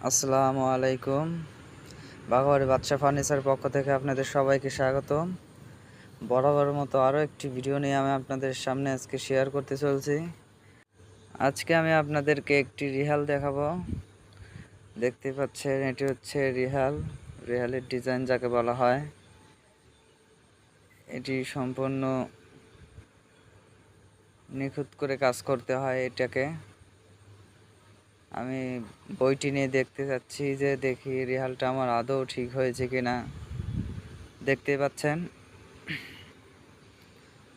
আসসালামু আলাইকুম। বাঘাবাড়ি বাদশা ফার্নিচারের পক্ষ থেকে আপনাদের সবাইকে স্বাগতম। বরাবরের মতো আরও একটি ভিডিও নিয়ে আমি আপনাদের সামনে আজকে শেয়ার করতে চলছি। আজকে আমি আপনাদেরকে একটি রিহাল দেখাবো। দেখতে পাচ্ছেন এটি হচ্ছে রিহালের ডিজাইন যাকে বলা হয়। এটি সম্পূর্ণ নিখুঁত করে কাজ করতে হয় এটাকে। আমি বইটি নিয়ে দেখতে চাচ্ছি যে দেখি রিহালটা আমার আদৌ ঠিক হয়েছে কিনা। দেখতে পাচ্ছেন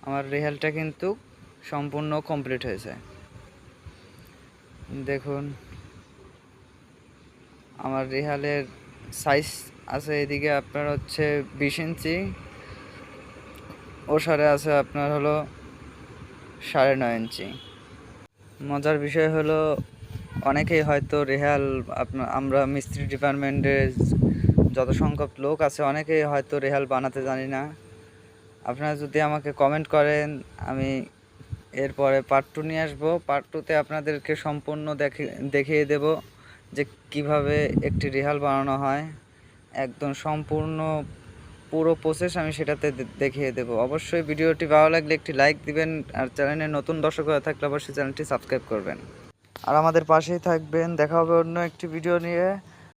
আমার রিহালটা কিন্তু সম্পূর্ণ কমপ্লিট হয়েছে। দেখুন আমার রিহালের সাইজ আছে এদিকে আপনার হচ্ছে 20 ইঞ্চি, ওসারে আছে আপনার হলো 9.5 ইঞ্চি। মজার বিষয় হলো অনেকেই হয়তো রিহাল আমরা মিস্ত্রি ডিপার্টমেন্টের যত সংখ্যক লোক আছে অনেকেই হয়তো রিহাল বানাতে জানি না। আপনারা যদি আমাকে কমেন্ট করেন আমি এরপরে পার্ট 2 নিয়ে আসবো। পার্ট 2তে আপনাদেরকে সম্পূর্ণ দেখিয়ে দেব যে কিভাবে একটি রিহাল বানানো হয়। একদম সম্পূর্ণ পুরো প্রসেস আমি সেটাতে দেখিয়ে দেব। অবশ্যই ভিডিওটি ভালো লাগলে একটি লাইক দিবেন, আর চ্যানেলে নতুন দর্শক হয়ে থাকলে অবশ্যই চ্যানেলটি সাবস্ক্রাইব করবেন আর আমাদের পাশেই থাকবেন। দেখা হবে অন্য একটি ভিডিও নিয়ে।